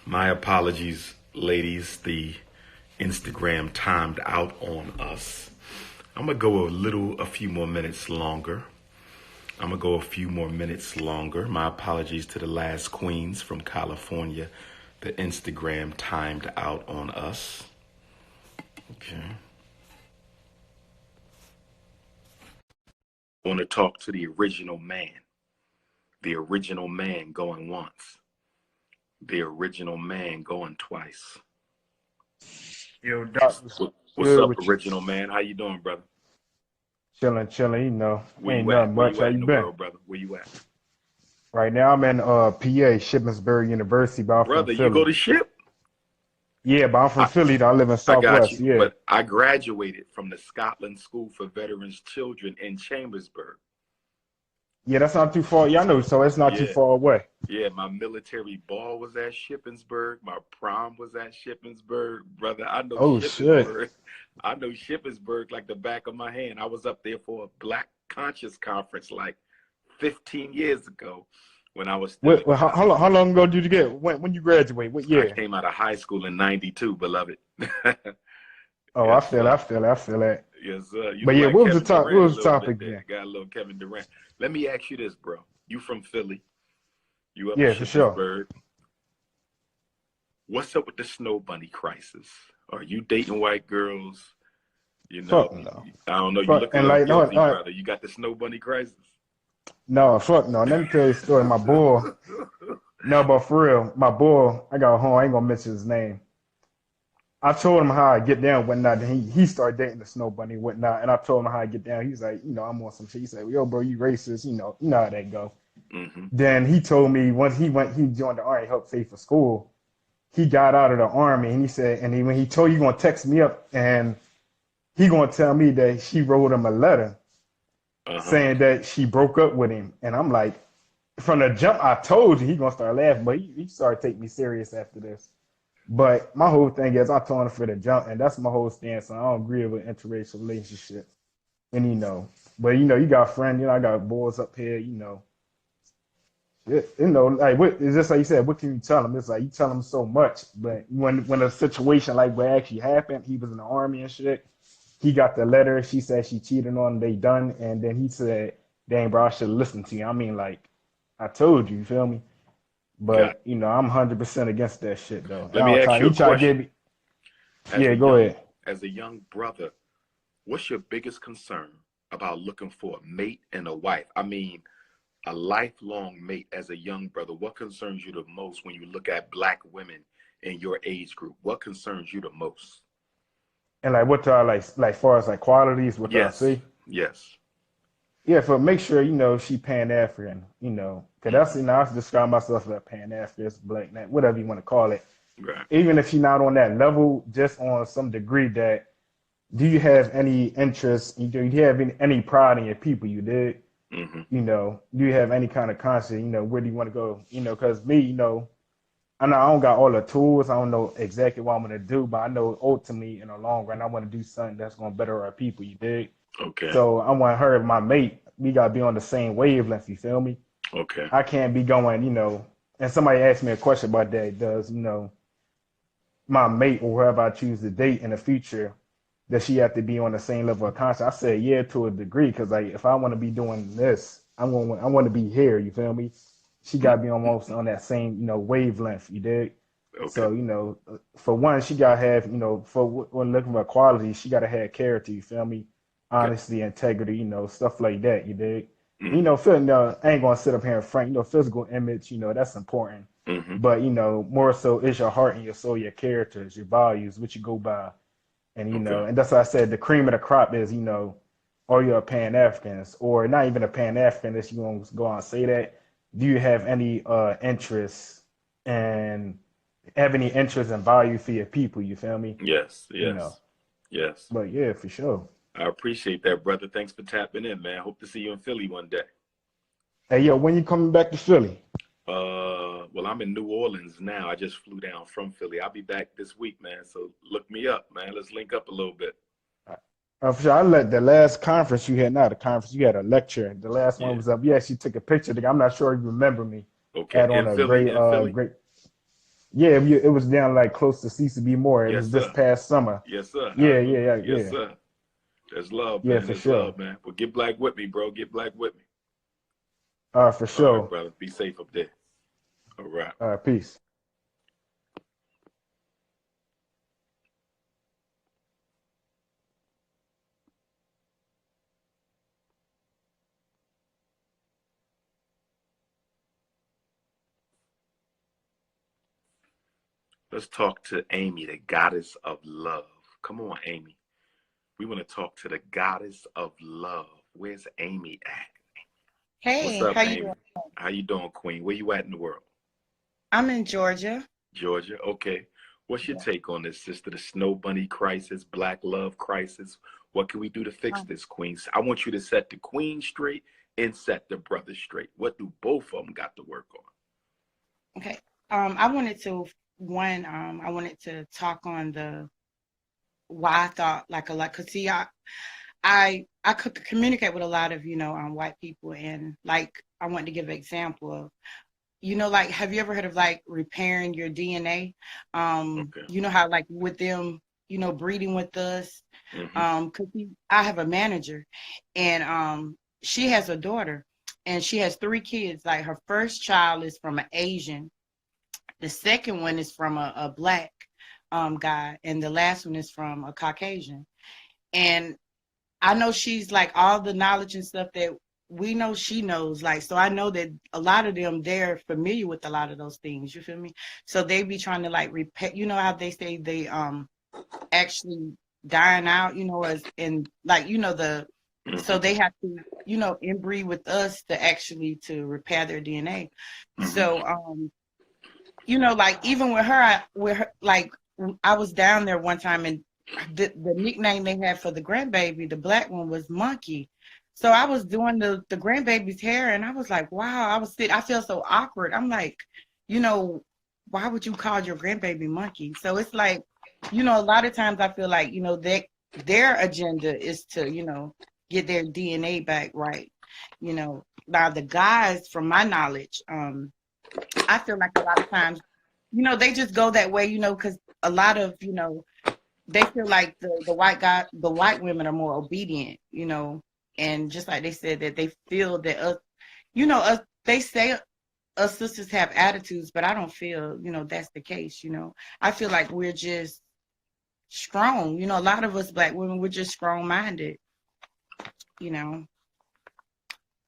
My apologies, ladies. The Instagram timed out on us. I'm going to go a few more minutes longer. My apologies to the last queens from California. The Instagram timed out on us. Okay. I want to talk to the original man. The original man going once. The original man going twice. Yo, Doc, What's up, original man? How you doing, brother? Chilling, you know. Where Ain't you at? nothing much. How you been? World, brother? Where you at? Right now, I'm in PA, Shippensburg University, but I'm Brother, from Philly. you go to SHIP? Yeah, but I'm from Philly, though. I live in I got Southwest, you, yeah. but I graduated from the Scotland School for Veterans Children in Chambersburg. Yeah, that's not too far. Yeah, I know, so it's not too far away. Yeah, my military ball was at Shippensburg. My prom was at Shippensburg. Brother, I know Shippensburg. Shit. I know Shippensburg like the back of my hand. I was up there for a Black Conscious Conference like 15 years ago when I was still how long ago did you get? When you graduate? What year? I came out of high school in 92, beloved. Oh, yes, I feel that. Yes, sir. But yeah, what was the topic there? Got a little Kevin Durant. Let me ask you this, bro. You from Philly. You up in Shippensburg. For sure. What's up with the snow bunny crisis? Are you dating white girls? You know, no. I don't know. You look a little guilty, brother. You got the snow bunny crisis? No, fuck no. Let me tell you a story. My boy. No, but for real, my boy, I got home. I ain't gonna mention his name. I told him how I get down and whatnot. And he started dating the snow bunny and whatnot. And I told him how I get down. He's like, you know, I'm on some shit. He said, yo, bro, you racist. You know how that go. Mm-hmm. Then he told me once he joined the Army, helped pay for school. He got out of the Army and he said, when he told you gonna text me up and he gonna tell me that she wrote him a letter saying that she broke up with him. And I'm like, from the jump, I told you he gonna start laughing, but he started taking me serious after this. But my whole thing is I told him for the jump, and that's my whole stance. I don't agree with interracial relationships. And but you got friends, I got boys up here, like it's just like you said, what can you tell them? It's like you tell them so much, but when a situation like what actually happened, he was in the Army and shit. He got the letter. She said she cheated on him. They done, and then he said, "Dang, bro, I should listen to you." I mean, like, I told you, you feel me? But I'm 100% against that shit, though. Let me ask you a question. Go ahead. As a young brother, what's your biggest concern about looking for a mate and a wife? I mean, a lifelong mate as a young brother. What concerns you the most when you look at Black women in your age group? What concerns you the most? And like what like far as like qualities, what I see? Yes. Yeah, make sure she Pan-African, because that's I describe myself as a Pan-Africanist, Black, whatever you want to call it. Right. Even if she's not on that level, just on some degree, that do you have any interest? Do you have any pride in your people? You did. Mm-hmm. Do you have any kind of conscience? Where do you want to go? Because me, I know I don't got all the tools. I don't know exactly what I'm gonna do, but I know ultimately in the long run, I want to do something that's gonna better our people. You dig? Okay. So I want her, my mate. We gotta be on the same wavelength. You feel me? Okay. I can't be going, And somebody asked me a question about that. Does my mate or whoever I choose to date in the future, does she have to be on the same level of conscience? I said yeah, to a degree, because like if I want to be doing this, I want to be here. You feel me? She got to be almost on that same wavelength. You dig? Okay. So for one, she got to have for when looking for quality, she got to have character. You feel me? Honesty, integrity, stuff like that. You dig? Mm-hmm. I ain't gonna sit up here in front. Physical image, that's important. Mm-hmm. But more so is your heart and your soul, your characters, your values, what you go by, and and that's why I said the cream of the crop is are you a Pan-Africanist or not even a Pan-Africanist? You gonna go on and say that? Do you have any interest and value for your people? You feel me? Yes. Yes. But yeah, for sure. I appreciate that, brother. Thanks for tapping in, man. Hope to see you in Philly one day. Hey, yo, when you coming back to Philly? Well, I'm in New Orleans now. I just flew down from Philly. I'll be back this week, man. So look me up, man. Let's link up a little bit. For sure. I let the last conference you had, not a conference, you had a lecture. The last one was up. You actually took a picture. I'm not sure you remember me. Okay. Had on a Philly, great. Yeah, it was down like close to CCB more. It Yes, was this sir. past summer. Yes, sir. I Yeah, remember. yeah, yeah, Yes, yeah. sir. There's love, Yeah, man. for There's sure. love, man. Well, get black with me, bro. Get black with me. For All right, sure. brother. Be safe up there. All right. Peace. Let's talk to Amy, the goddess of love. Come on, Amy. We want to talk to the goddess of love. Where's Amy at? What's Hey, up, how you Amy? doing? How you doing, Queen? Where you at in the world? I'm in Georgia. Georgia. Okay. What's your Yeah. take on this, sister? The snow bunny crisis, black love crisis. What can we do to fix Um, this, Queen? I want you to set the queen straight and set the brother straight. What do both of them got to work on? okay. I wanted to I wanted to talk on the why I thought like a lot, cause see, I could communicate with a lot of white people, and like I wanted to give an example of like, have you ever heard of like repairing your DNA? Okay. You know how like with them breeding with us, Mm-hmm. cause I have a manager, and she has a daughter, and she has 3 kids. Like her first child is from an Asian, the second one is from a black guy, and the last one is from a Caucasian. And I know she's like all the knowledge and stuff that we know she knows. Like, so I know that a lot of them, they're familiar with a lot of those things. You feel me? So they be trying to like repair, you know how they say they actually dying out, as in like, so Mm-hmm. they have to, inbreed with us to actually to repair their DNA. Mm-hmm. So like even with her, like I was down there one time, and the nickname they had for the grandbaby, the black one, was Monkey. So I was doing the grandbaby's hair, and I was like, wow, I feel so awkward. I'm like, you know, why would you call your grandbaby Monkey? So it's like, a lot of times I feel like, that their agenda is to, get their DNA back right. Now the guys, from my knowledge, I feel like a lot of times, they just go that way, because a lot of, they feel like the white women are more obedient, and just like they said that they feel that us, they say us sisters have attitudes, but I don't feel, that's the case. I feel like we're just strong. A lot of us black women, we're just strong minded, you know,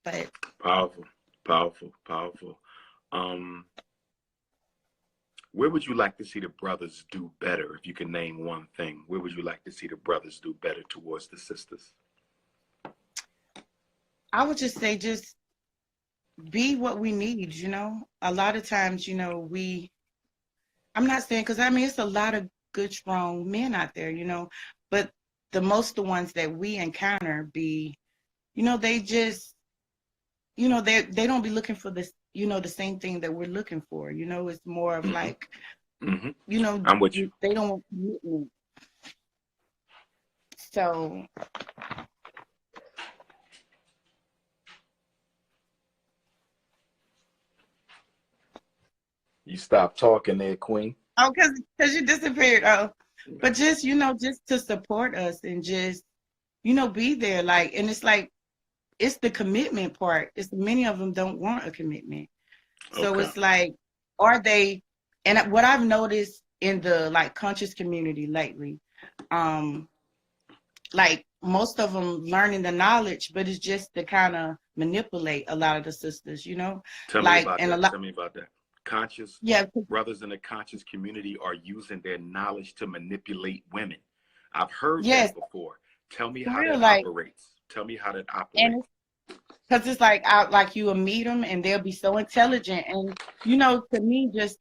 but Powerful, powerful, powerful. Um, where would you like to see the brothers do better? If you can name one thing, where would you like to see the brothers do better towards the sisters? I would just say, just be what we need. A lot of times, I'm not saying, because I mean, it's a lot of good, strong men out there, but the ones that we encounter be, they just, they don't be looking for this, the same thing that we're looking for. It's more of Mm-hmm. like, Mm-hmm. I'm with you. they don't want commitment. So, You stop talking there, Queen. oh, because you disappeared. Oh, but just, just to support us, and just, be there. Like, and it's like, it's the commitment part. It's many of them don't want a commitment. So Okay. it's like, are they, and what I've noticed in the like conscious community lately, um, like most of them learning the knowledge, but it's just to kind of manipulate a lot of the sisters, Tell me like, about and a that. lot, Tell me about that. Conscious yeah, brothers in the conscious community are using their knowledge to manipulate women. I've heard yes, that before. Tell me for how real, that like, operates. Tell me how that operates. and because it's like out, like you will meet them and they'll be so intelligent, and to me, just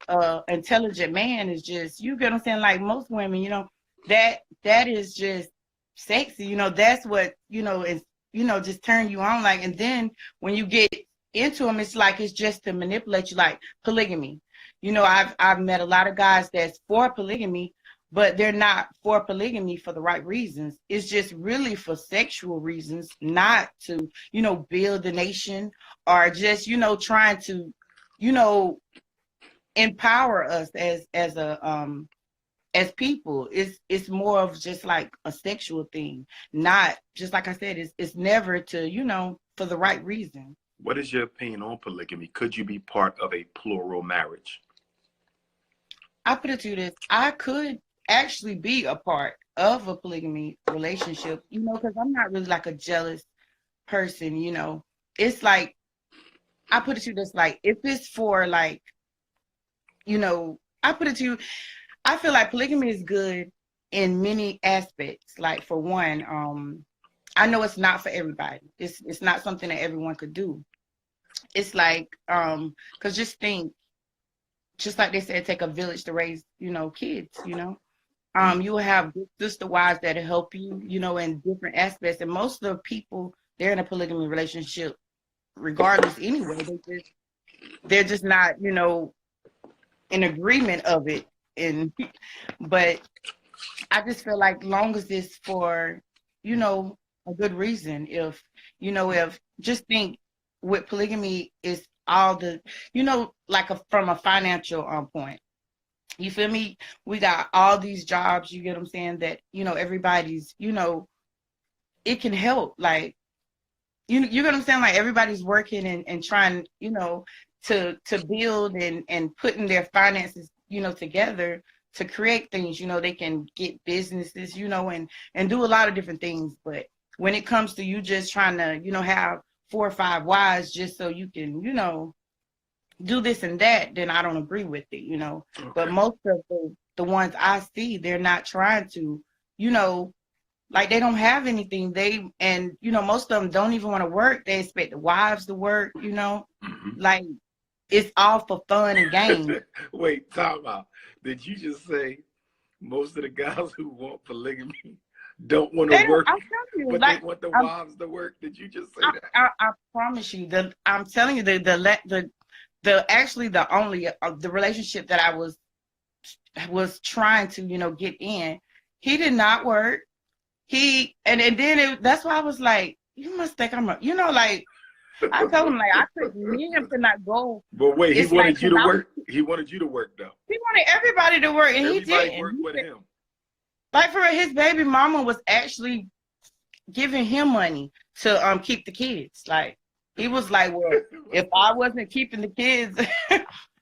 intelligent man is just, you get what I'm saying, like most women, that is just sexy, that's what is, just turn you on, like. And then when you get into them, it's like it's just to manipulate you, like polygamy. I've met a lot of guys that's for polygamy, but they're not for polygamy for the right reasons. It's just really for sexual reasons, not to, build a nation, or just, trying to, you know, empower us as people. It's more of just like a sexual thing, not just like I said. It's never to, you know, for the right reason. What is your opinion on polygamy? Could you be part of a plural marriage? I put it to you this: I could actually be a part of a polygamy relationship, you know, because I'm not really like a jealous person, you know. It's like, I put it to you this, like, if it's for like, you know, I put it to you, I feel like polygamy is good in many aspects. Like, for one, I know it's not for everybody. It's not something that everyone could do. It's like, because just think, just like they said, take a village to raise, you know, kids, you know. You will have sister wives that'll help you, you know, in different aspects. And most of the people, they're in a polygamy relationship regardless anyway. They're just not, you know, in agreement of it. But I just feel like long as it's for, you know, a good reason. If, you know, if just think with polygamy is all the, you know, like from a financial point. You feel me? We got all these jobs, you get what I'm saying, that, you know, everybody's, you know, it can help. Like, you get what I'm saying? Like, everybody's working and trying, you know, to build and putting their finances, you know, together to create things. You know, they can get businesses, you know, and do a lot of different things. But when it comes to you just trying to, you know, have 4 or 5 wives just so you can, you know, do this and that, then I don't agree with it, you know. Okay. But most of the ones I see, they're not trying to, you know, like, they don't have anything. And you know, most of them don't even want to work. They expect the wives to work, you know. Like, it's all for fun and games. Wait, time out. Did you just say most of the guys who want polygamy don't want to work, but like, they want the wives to work? Did you just say that? I promise you that I'm telling you actually the only the relationship that I was trying to, you know, get in, he did not work. And then that's why I was like, you must think I'm a, you know, like, I told him, like, I couldn't, me and him could not go. But wait, he wanted you to work. He wanted you to work, though. He wanted everybody to work, and everybody he didn't. Worked with him. Like, for his baby mama was actually giving him money to keep the kids. Like, he was like, well, if I wasn't keeping the kids,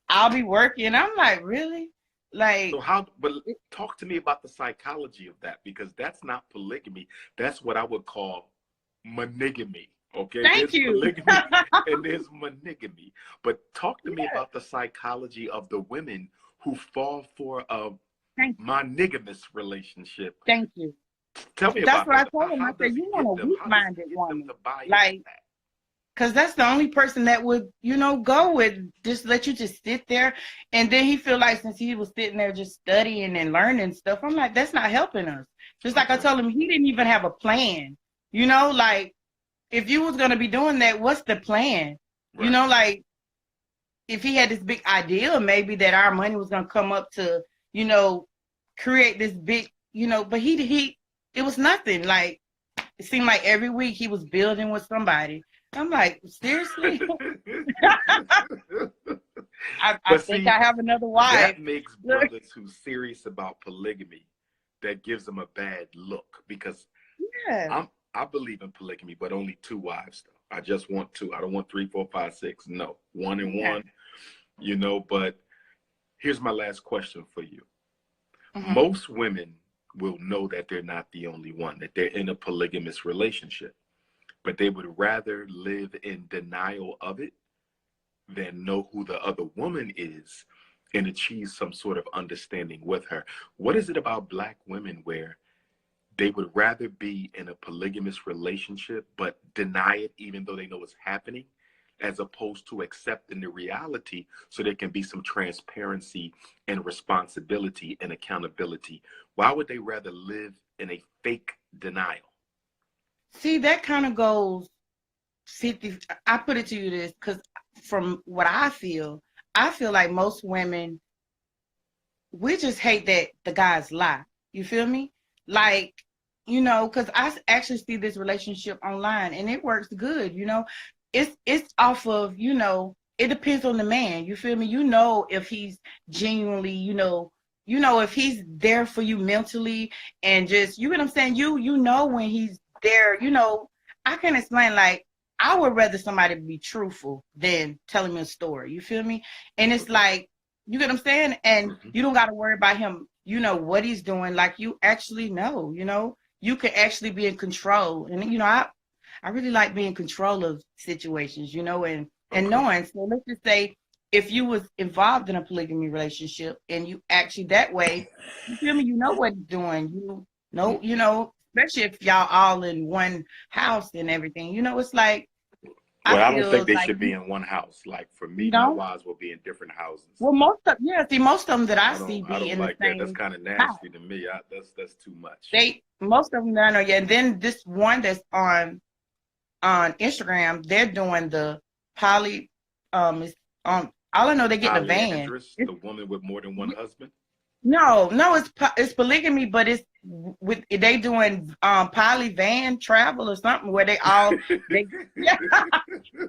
I'll be working. I'm like, really? Like, so but talk to me about the psychology of that, because that's not polygamy. That's what I would call monogamy. Okay, Thank you. Polygamy and there's monogamy. But talk to me about the psychology of the women who fall for a monogamous relationship. Thank you. Tell me that's about what that. I told him. I said, you want a weak-minded woman. Like, because that's the only person that would, you know, go with, just let you just sit there. And then he feel like, since he was sitting there just studying and learning stuff, I'm like, that's not helping us. Just like I told him, he didn't even have a plan. You know, like, if you was going to be doing that, what's the plan? Right. You know, like, if he had this big idea, maybe that our money was going to come up to, you know, create this big, you know, but it was nothing. Like, it seemed like every week he was building with somebody. I'm like, seriously? I think I have another wife. That makes brothers who's serious about polygamy, that gives them a bad look, because I believe in polygamy, but only 2 wives, though. I just want 2. I don't want 3, 4, 5, 6. No, 1 and 1, you know. But here's my last question for you. Most women will know that they're not the only one, that they're in a polygamous relationship, but they would rather live in denial of it than know who the other woman is and achieve some sort of understanding with her. What is it about Black women where they would rather be in a polygamous relationship but deny it even though they know it's happening, as opposed to accepting the reality so there can be some transparency and responsibility and accountability? Why would they rather live in a fake denial? See, that kind of goes 50. I put it to you this, because from what I feel like most women, we just hate that the guys lie. You feel me? Like, you know, because I actually see this relationship online and it works good, you know. It's off of, you know, it depends on the man. You feel me? You know if he's genuinely, if he's there for you mentally and just, you get what I'm saying? You know when he's there, I can explain, like, I would rather somebody be truthful than telling me a story. You feel me? And it's like, you get what I'm saying? And you don't got to worry about him, what he's doing. Like, you actually know, you can actually be in control. And, I really like being in control of situations, and knowing. So let's just say if you was involved in a polygamy relationship and you actually that way, you feel me? You know what he's doing. Especially if y'all all in one house and everything. It's like, well, I don't think they should be in one house. Like for me, my wives will be in different houses. Well, most of them that I see be in like the same that. That's kind of nasty house. to me. That's too much. Most of them that I know, yeah. And then this one that's on Instagram, they're doing the poly. It's all I know, they get a van. The woman with more than one husband. No, it's polygamy, but it's they doing poly van travel or something where they all yeah.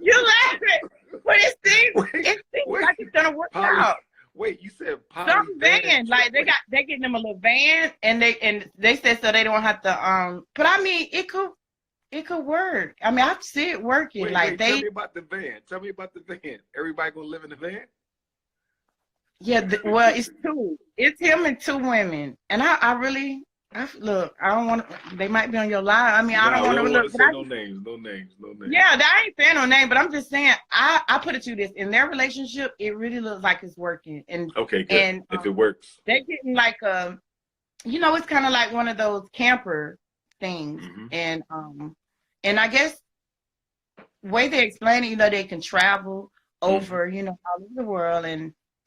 You laughing, but it seems like it's gonna work out. Wait, you said poly some van, like they getting them a little van, and they said so they don't have to But I mean, it could work. I mean, I see it working. Tell me about the van. Tell me about the van. Everybody gonna live in the van? Yeah, well, it's two. It's him and two women. And I really look. I don't want to. They might be on your live. I mean, I don't want to look. No names. Yeah, I ain't saying no name, but I'm just saying. I put it to this: in their relationship, it really looks like it's working. And okay, good. And if it works, they're getting like it's kind of like one of those camper things, and I guess way they explain it, they can travel over, all over the world,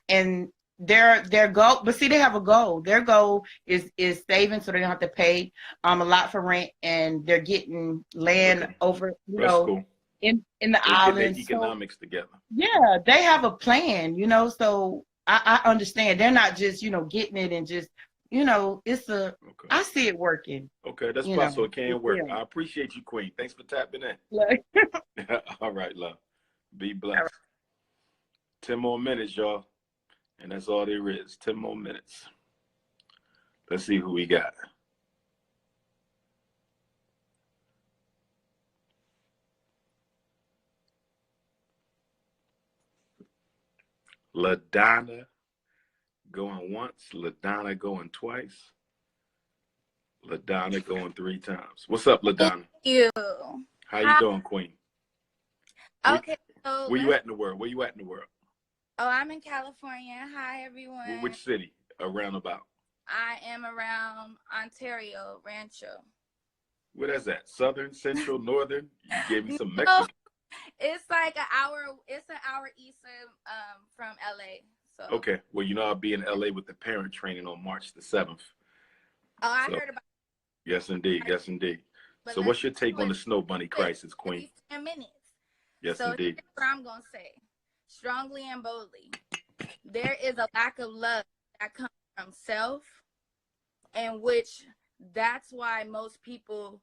and their goal, but see, they have a goal. Their goal is saving so they don't have to pay a lot for rent, and they're getting land over, cool. in the islands. Get their economics together. Yeah, they have a plan, so I understand. They're not just, getting it and just, it's I see it working. Okay, that's possible. It can work. I appreciate you, Queen. Thanks for tapping in. All right, love. Be blessed. Right. 10 more minutes, y'all. And that's all there is. 10 more minutes. Let's see who we got. LaDonna going once. LaDonna going twice. LaDonna going 3 times. What's up, LaDonna? Thank you. How you doing, Queen? Okay. Where you at in the world? Oh, I'm in California. Hi, everyone. Which city? Around about? I am around Ontario, Rancho. Where that's at? Southern, Central, Northern? You gave me some Mexican. It's like an hour. It's an hour eastern from LA. So. Okay. Well, I'll be in LA with the parent training on March the 7th. Oh, I heard about. Yes, indeed. Yes, indeed. So what's your take on the Snow Bunny crisis, Queen? 10 minutes. Yes, indeed. Here's what I'm going to say. Strongly and boldly, there is a lack of love that comes from self, and which that's why most people,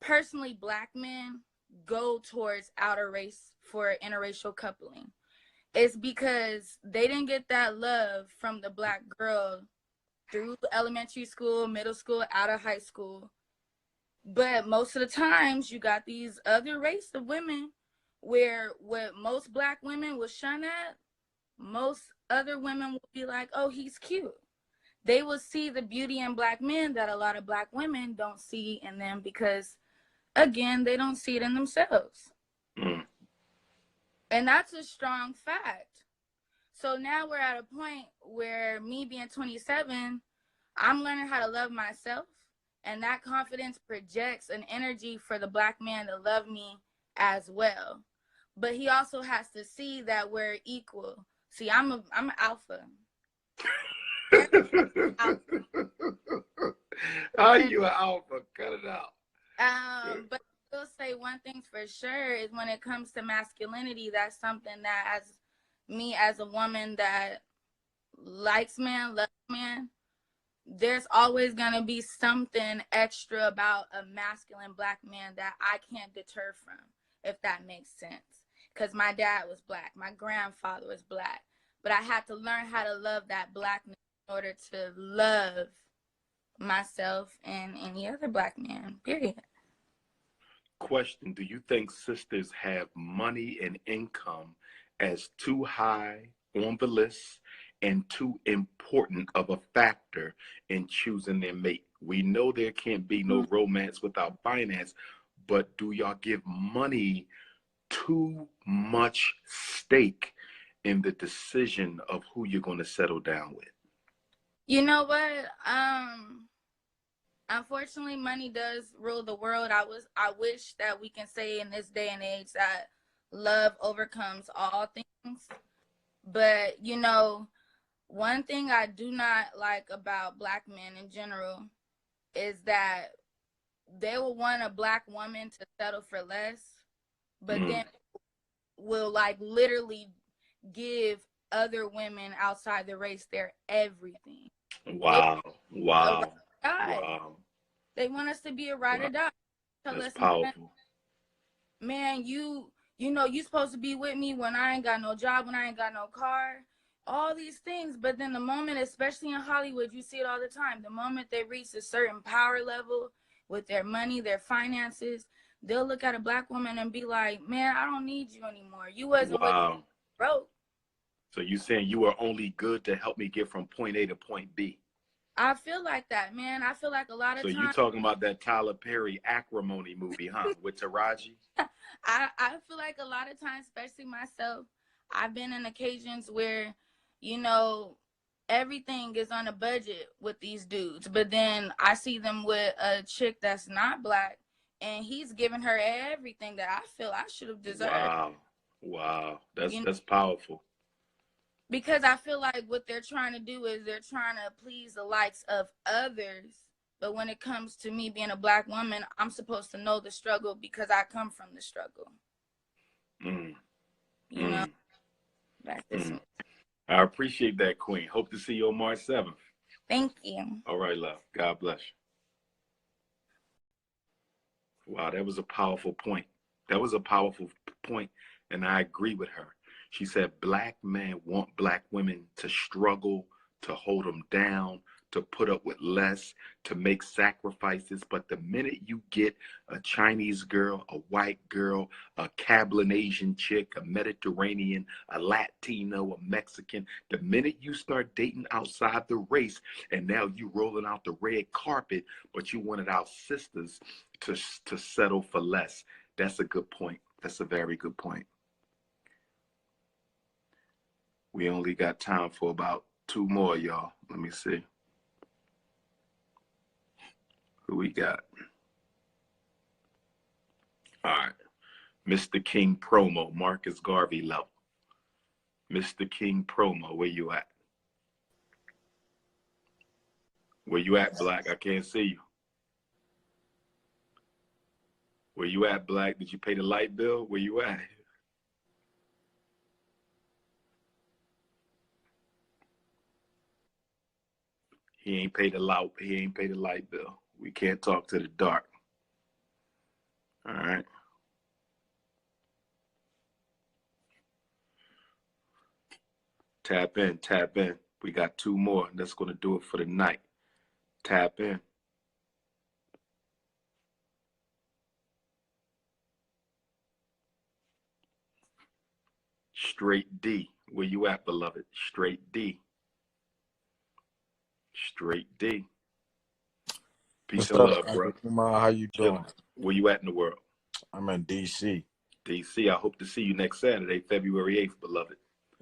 personally Black men, go towards outer race for interracial coupling. It's because they didn't get that love from the Black girl through elementary school, middle school, out of high school. But most of the times you got these other race of women where what most Black women will shun at, most other women will be like, oh, he's cute. They will see the beauty in Black men that a lot of Black women don't see in them because, again, they don't see it in themselves. And that's a strong fact. So now we're at a point where me being 27, I'm learning how to love myself, and that confidence projects an energy for the Black man to love me as well. But he also has to see that we're equal. See, I'm an alpha. Are you an alpha? Cut it out. But I will say one thing for sure is when it comes to masculinity, that's something that as a woman that likes man, loves man, there's always going to be something extra about a masculine Black man that I can't deter from, if that makes sense. because my dad was Black, my grandfather was Black, but I had to learn how to love that Blackness in order to love myself and any other Black man, period. Question: do you think sisters have money and income as too high on the list and too important of a factor in choosing their mate? We know there can't be no romance without finance, but do y'all give money too much stake in the decision of who you're going to settle down with? You know what? Unfortunately, money does rule the world. I wish that we can say in this day and age that love overcomes all things. But, you know, one thing I do not like about Black men in general is that they will want a Black woman to settle for less, but then will like literally give other women outside the race their everything. Wow. Wow. Wow. They want us to be a ride or die. That's powerful. Man, you know, you supposed to be with me when I ain't got no job, when I ain't got no car, all these things. But then the moment, especially in Hollywood, you see it all the time. The moment they reach a certain power level with their money, their finances, they'll look at a Black woman and be like, man, I don't need you anymore. You wasn't with me, broke. So you saying you are only good to help me get from point A to point B? I feel like that, man. I feel like a lot of times. So you talking about that Tyler Perry Acrimony movie, huh? With Taraji? I feel like a lot of times, especially myself, I've been in occasions where, you know, everything is on a budget with these dudes. But then I see them with a chick that's not Black, and he's giving her everything that I feel I should have deserved. Wow. Wow. That's powerful. Because I feel like what they're trying to do is they're trying to please the likes of others. But when it comes to me being a Black woman, I'm supposed to know the struggle because I come from the struggle. You know? I appreciate that, Queen. Hope to see you on March 7th. Thank you. All right, love. God bless you. Wow, that was a powerful point. That was a powerful point, and I agree with her. She said Black men want Black women to struggle, to hold them down, to put up with less, to make sacrifices. But the minute you get a Chinese girl, a white girl, a Cablinasian chick, a Mediterranean, a Latino, a Mexican, the minute you start dating outside the race, and now you rolling out the red carpet, but you wanted our sisters to settle for less. That's a good point. That's a very good point. We only got time for about 2 more, y'all. Let me see. Who we got? All right. Mr. King Promo, Marcus Garvey level. Mr. King Promo, where you at? Where you at, Black? I can't see you. Where you at, Black? Did you pay the light bill? Where you at? He ain't paid the light bill. We can't talk to the dark. All right. Tap in, tap in. We got 2 more. That's going to do it for the night. Tap in. Straight D. Where you at, beloved? Straight D. Straight D. Peace and love, bro. Umar, how you doing? Where you at in the world? I'm in D.C. D.C. I hope to see you next Saturday, February 8th, beloved.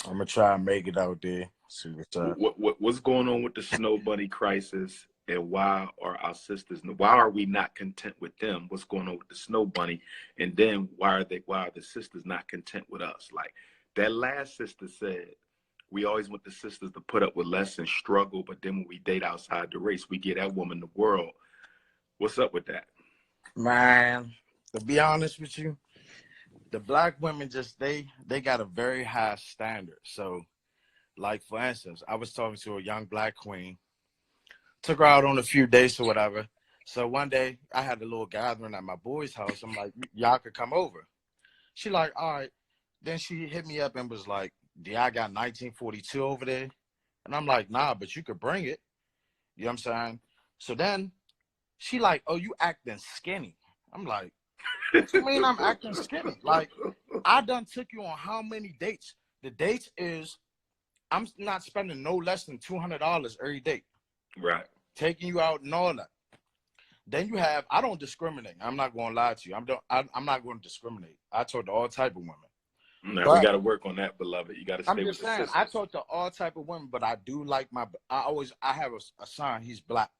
I'm going to try and make it out there. See what's up. What's going on with the Snow Bunny crisis, and why are we not content with them? What's going on with the Snow Bunny? And then why are the sisters not content with us? Like that last sister said, we always want the sisters to put up with less and struggle, but then when we date outside the race, we get that woman the world. What's up with that? Man, to be honest with you, the Black women they got a very high standard. So, like for instance, I was talking to a young Black queen, took her out on a few dates or whatever. So one day I had a little gathering at my boy's house. I'm like, y'all could come over. She like, all right. Then she hit me up and was like, "Yeah, I got 1942 over there," and I'm like, "Nah, but you could bring it." You know what I'm saying? So then she like, "Oh, you acting skinny." I'm like, "What you mean I'm acting skinny? Like, I done took you on how many dates? The dates is I'm not spending no less than $200 every date. Right. Taking you out and all that. Then you have, I don't discriminate. I'm not going to lie to you. I'm not going to discriminate. I talk to all type of women. Now we got to work on that, beloved. You got to stay with the sisters. I talk to all type of women, but I do like I have a son. He's black.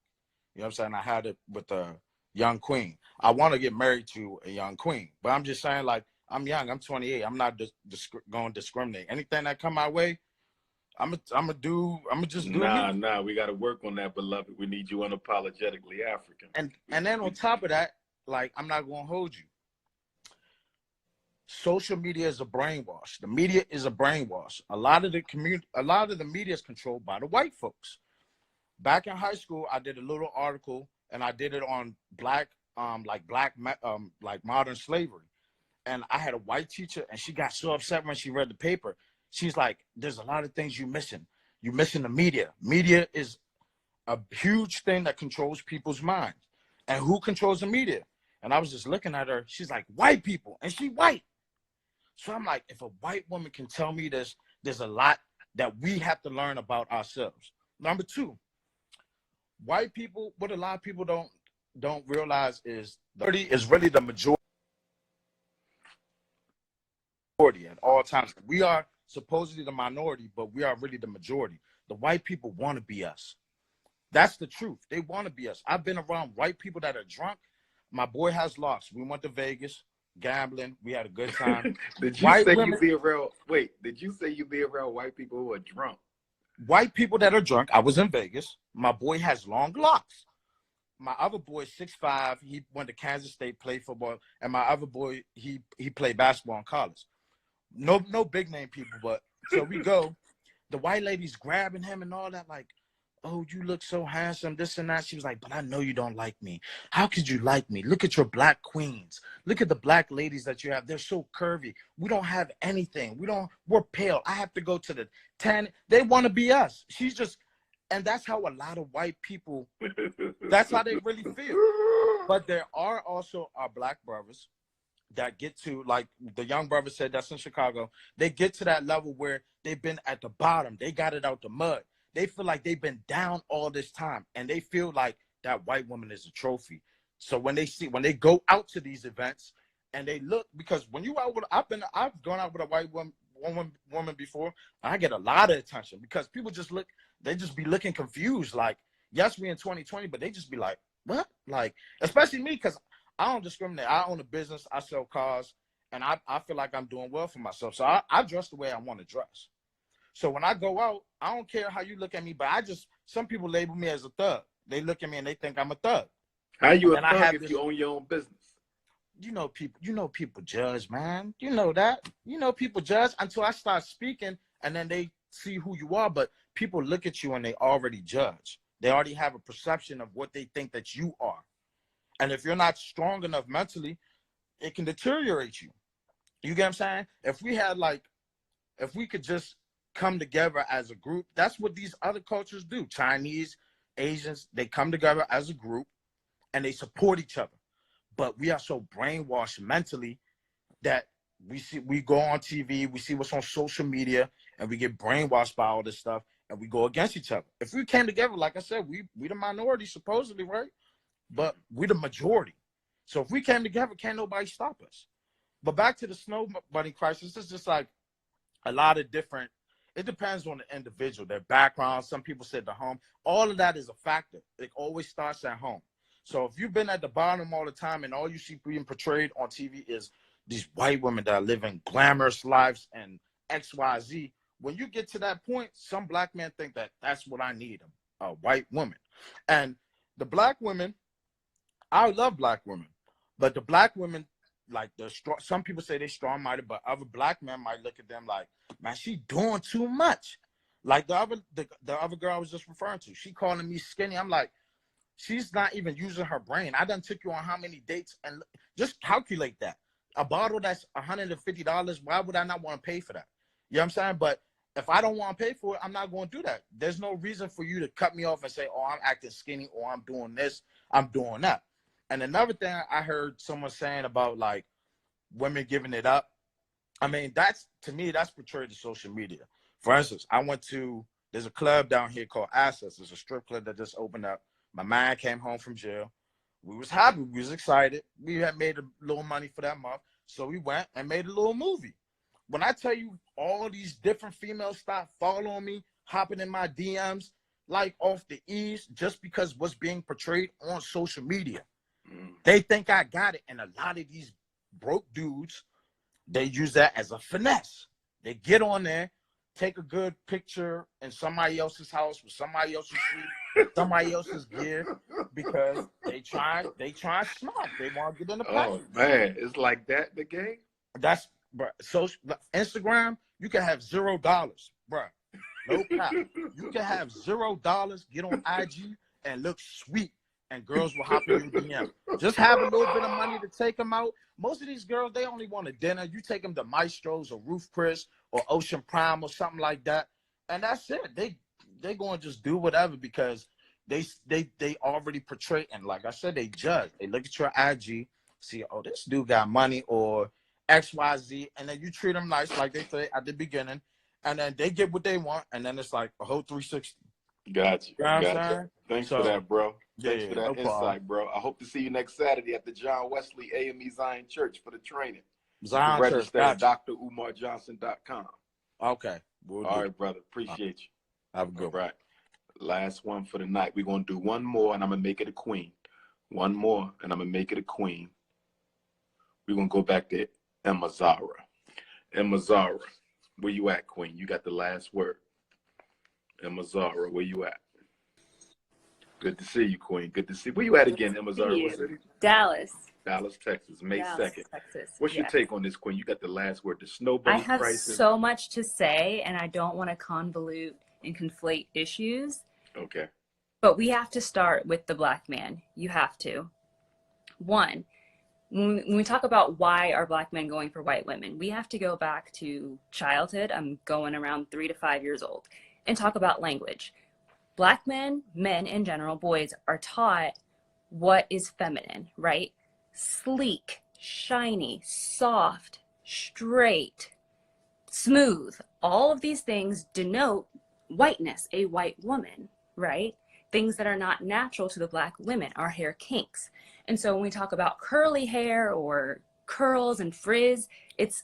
You know what I'm saying? I had it with a young queen. I want to get married to a young queen, but I'm just saying, like, I'm young. I'm 28. I'm not going to discriminate. Anything that come my way, I'm gonna just do. Nah. We got to work on that, beloved. We need you unapologetically African. And then on top of that, like, I'm not gonna hold you. Social media is a brainwash. The media is a brainwash. A lot of the media is controlled by the white folks. Back in high school, I did a little article, and I did it on like modern slavery. And I had a white teacher, and she got so upset when she read the paper. She's like, "There's a lot of things you're missing. You're missing the media. Media is a huge thing that controls people's minds. And who controls the media?" And I was just looking at her. She's like, "White people." And she white. So I'm like, if a white woman can tell me this, there's a lot that we have to learn about ourselves. Number two, white people, what a lot of people don't realize is really the majority at all times. We are supposedly the minority, but we are really the majority. The white people want to be us. That's the truth. They want to be us. I've been around white people that are drunk. My boy has lost. We went to Vegas, gambling. We had a good time. Did you say you be around? Wait, did you say you be around white people who are drunk? White people that are drunk. I was in Vegas. My boy has long locks. My other boy is 6'5". He went to Kansas State, played football, and my other boy he played basketball in college. No big name people, but so we go. The white lady's grabbing him and all that, like, "Oh, you look so handsome, this and that." She was like, "But I know you don't like me. How could you like me? Look at your black queens. Look at the black ladies that you have. They're so curvy. We don't have anything. We're pale. I have to go to the tan." They want to be us. She's just, and that's how a lot of white people, that's how they really feel. But there are also our black brothers that get to, like the young brother said that's in Chicago, they get to that level where they've been at the bottom. They got it out the mud. They feel like they've been down all this time, and they feel like that white woman is a trophy. So when they go out to these events and they look, because when you out with, I've gone out with a white woman before, and I get a lot of attention because people just look, they just be looking confused. Like, yes, we in 2020, but they just be like, "What?" Like, especially me, because I don't discriminate. I own a business. I sell cars, and I feel like I'm doing well for myself. So I dress the way I want to dress. So when I go out, I don't care how you look at me, but some people label me as a thug. They look at me and they think I'm a thug. How you a thug if you own your own business? You know people judge, man. You know that. People judge until I start speaking, and then they see who you are. But people look at you and they already judge. They already have a perception of what they think that you are. And if you're not strong enough mentally, it can deteriorate you. You get what I'm saying? If we could just come together as a group, that's what these other cultures do. Chinese, Asians, they come together as a group and they support each other. But we are so brainwashed mentally that we go on TV, we see what's on social media, and we get brainwashed by all this stuff, and we go against each other. If we came together, like I said, we the minority supposedly, right? But we're the majority. So if we came together, can't nobody stop us. But back to the snow bunny crisis, it's just like a lot of different, it depends on the individual, their background. Some people said the home. All of that is a factor. It always starts at home. So if you've been at the bottom all the time and all you see being portrayed on TV is these white women that are living glamorous lives and XYZ, when you get to that point, some black men think that that's what I need, a white woman. And the black women, I love black women, but the black women, like some people say they're strong-minded, but other black men might look at them like, "Man, she doing too much." Like the other girl I was just referring to, she calling me skinny. I'm like, she's not even using her brain. I done took you on how many dates, and just calculate that. a bottle that's $150, why would I not want to pay for that? You know what I'm saying? But if I don't want to pay for it, I'm not going to do that. There's no reason for you to cut me off and say, oh, I'm acting skinny, or I'm doing this, I'm doing that. And another thing I heard someone saying about like women giving it up, I mean, that's, to me, that's portrayed to social media. For instance, there's a club down here called Assets. It's a strip club that just opened up. My man came home from jail. We was happy. We was excited. We had made a little money for that month. So we went and made a little movie. When I tell you all these different females stop following me, hopping in my DMs, like off the ease, just because what's being portrayed on social media. They think I got it. And a lot of these broke dudes, they use that as a finesse. They get on there, take a good picture in somebody else's house with somebody else's suite, somebody else's gear, because they try smart. They want to get in the package. Oh man, it's like that the game. That's so Instagram. You can have $0, bro. No cap. You can have $0. Get on IG and look sweet, and girls will hop in your DM. Just have a little bit of money to take them out. Most of these girls, they only want a dinner. You take them to Maestro's or Roof Chris or Ocean Prime or something like that, and that's it. They going to just do whatever because they already portray, and like I said, they judge. They look at your IG, see, oh, this dude got money or XYZ, and then you treat them nice, like they say at the beginning, and then they get what they want, and then it's like a whole 360. Gotcha. You know what I'm saying? Thanks for that, bro. Thanks for that no insight, problem. bro. I hope to see you next Saturday at the John Wesley AME Zion Church for the training. Zion Church. Register at DrUmarJohnson.com. Okay. All right, brother. Appreciate you. Have a good one. All right. Last one for the night. We're going to do one more, and I'm going to make it a queen. One more, and I'm going to make it a queen. We're going to go back to Emma Zara. Emma Zara, where you at, queen? You got the last word. Emma Zara, where you at? Good to see you, queen. Good to see you. Where you at again, Emma Zara? What city? Dallas. Dallas, Texas, May 2nd. Texas. What's your take on this, queen? You got the last word. The snow bunny I have crisis. so much to say, and I don't want to convolute and conflate issues. Okay. But we have to start with the Black man. You have to. One, when we talk about why are Black men going for white women, we have to go back to childhood. I'm going around 3 to 5 years old, and talk about language. Black men in general, boys, are taught what is feminine, right? Sleek, shiny, soft, straight, smooth. All of these things denote whiteness, a white woman, right? Things that are not natural to the Black women, our hair kinks. And so when we talk about curly hair or curls and frizz, it's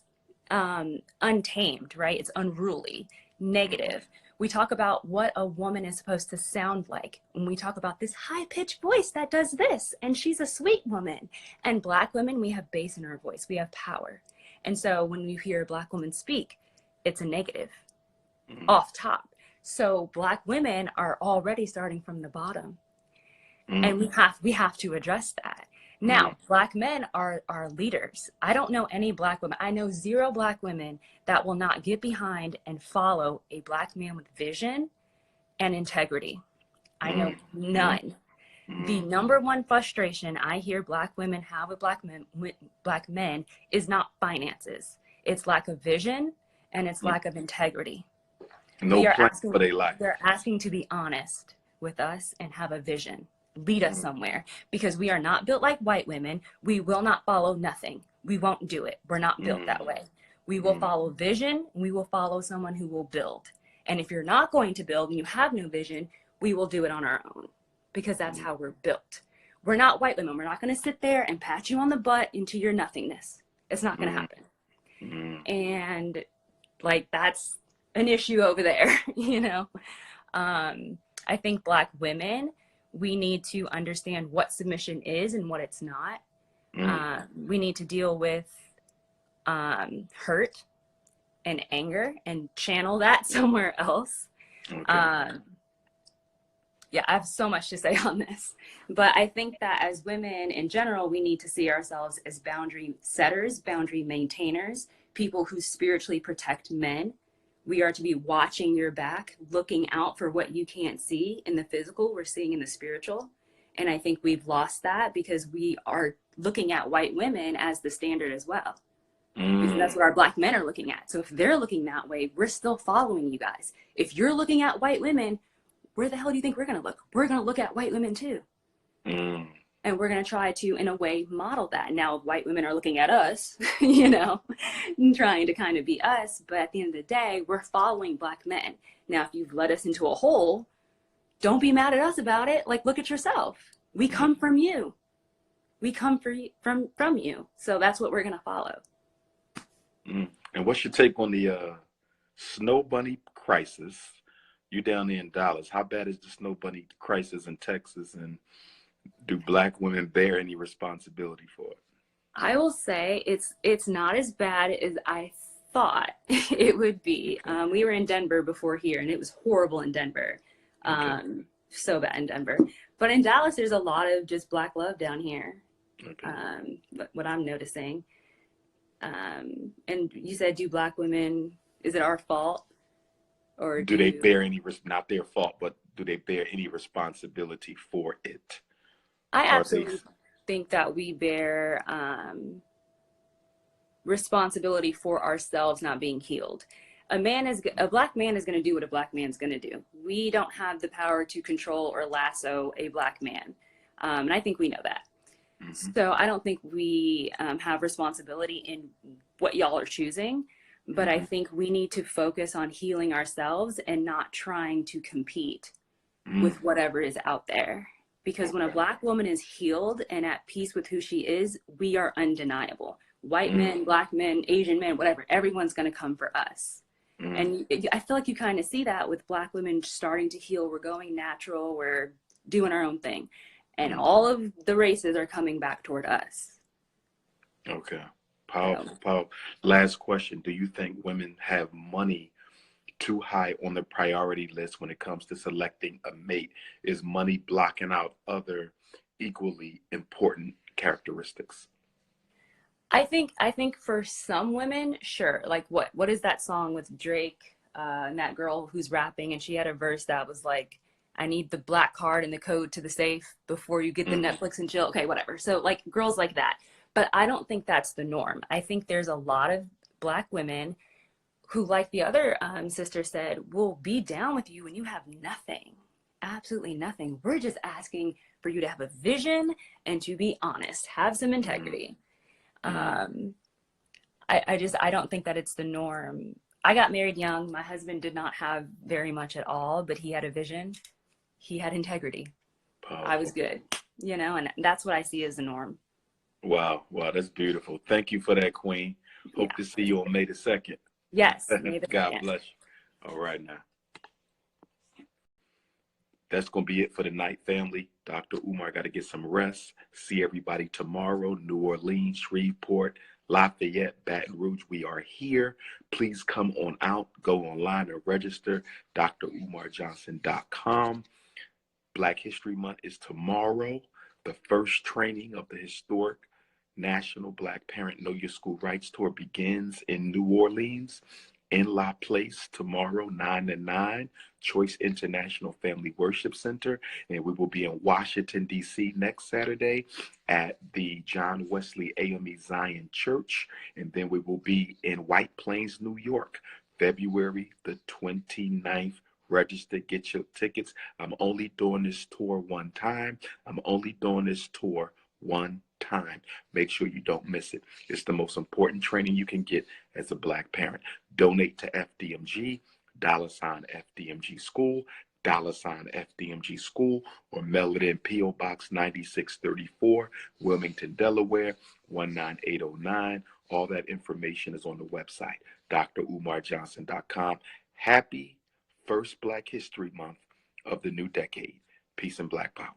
untamed, right? It's unruly, negative. We talk about what a woman is supposed to sound like. When we talk about this high-pitched voice that does this, and she's a sweet woman. And Black women, we have bass in our voice. We have power. And so when you hear a Black woman speak, it's a negative, off top. So Black women are already starting from the bottom. And we have to address that. Now, Black men are leaders. I don't know any Black women. I know 0 Black women that will not get behind and follow a Black man with vision and integrity. I know none. The number one frustration I hear Black women have with Black men is not finances. It's lack of vision and it's lack of integrity. No plan for their life. They're asking to be honest with us and have a vision. Lead us somewhere, because we are not built like white women. We will not follow nothing. We won't do it. We're not built that way. We will follow vision. We will follow someone who will build. And if you're not going to build and you have no vision, we will do it on our own, because that's how we're built. We're not white women. We're not going to sit there and pat you on the butt into your nothingness. It's not going to happen. And like, that's an issue over there, you know? I think Black women, we need to understand what submission is and what it's not. We need to deal with hurt and anger and channel that somewhere else. Yeah, I have so much to say on this. But I think that as women in general, we need to see ourselves as boundary setters, boundary maintainers, people who spiritually protect men. We are to be watching your back, looking out for what you can't see in the physical, we're seeing in the spiritual. And I think we've lost that because we are looking at white women as the standard as well. Because that's what our Black men are looking at. So if they're looking that way, we're still following you guys. If you're looking at white women, where the hell do you think we're going to look? We're going to look at white women too. And we're going to try to, in a way, model that. Now, white women are looking at us, you know, trying to kind of be us. But at the end of the day, we're following Black men. Now, if you've led us into a hole, don't be mad at us about it. Like, look at yourself. We come from you. We come from you. So that's what we're going to follow. And what's your take on the snow bunny crisis? You down there in Dallas. How bad is the snow bunny crisis in Texas? And do Black women bear any responsibility for it? I will say it's not as bad as I thought it would be. We were in Denver before here, and it was horrible in Denver. So bad in Denver. But in Dallas, there's a lot of just Black love down here. What I'm noticing. And you said, do Black women, is it our fault? Or do they bear any, not their fault, but do they bear any responsibility for it? I absolutely think that we bear responsibility for ourselves not being healed. A Black man is going to do what a Black man's going to do. We don't have the power to control or lasso a Black man. And I think we know that. So I don't think we have responsibility in what y'all are choosing, but I think we need to focus on healing ourselves and not trying to compete with whatever is out there. Because when a Black woman is healed and at peace with who she is, we are undeniable. White men, Black men, Asian men, whatever, everyone's going to come for us. And I feel like you kind of see that with Black women starting to heal. We're going natural. We're doing our own thing. And all of the races are coming back toward us. Okay. Powerful, powerful. Last question. Do you think women have money too high on the priority list when it comes to selecting a mate? Is money blocking out other equally important characteristics? I think for some women, sure. Like what is that song with Drake and that girl who's rapping, and she had a verse that was like, I need the black card and the code to the safe before you get the Netflix and chill. Okay, whatever. So like girls like that. But I don't think that's the norm. I think there's a lot of Black women who, like the other sister said, will be down with you when you have nothing, absolutely nothing. We're just asking for you to have a vision and to be honest, have some integrity. I don't think that it's the norm. I got married young. My husband did not have very much at all, but he had a vision. He had integrity. Powerful. I was good, you know, and that's what I see as the norm. Wow. Wow. That's beautiful. Thank you for that, Queen. Hope to see you on May the 2nd. Yes. God bless you. All right now. That's going to be it for the night, family. Dr. Umar got to get some rest. See everybody tomorrow. New Orleans, Shreveport, Lafayette, Baton Rouge. We are here. Please come on out. Go online and register. DrUmarJohnson.com. Black History Month is tomorrow. The first training of the historic National Black Parent Know Your School Rights Tour begins in New Orleans, in La Place, tomorrow, 9 to 9, Choice International Family Worship Center. And we will be in Washington, D.C. next Saturday at the John Wesley AME Zion Church. And then we will be in White Plains, New York, February the 29th. Register, get your tickets. I'm only doing this tour one time. Make sure you don't miss it. It's the most important training you can get as a Black parent. Donate to FDMG, $FDMG School, $FDMG School, or mail it in P.O. Box 9634, Wilmington, Delaware, 19809. All that information is on the website, DrUmarJohnson.com. Happy first Black History Month of the new decade. Peace and Black power.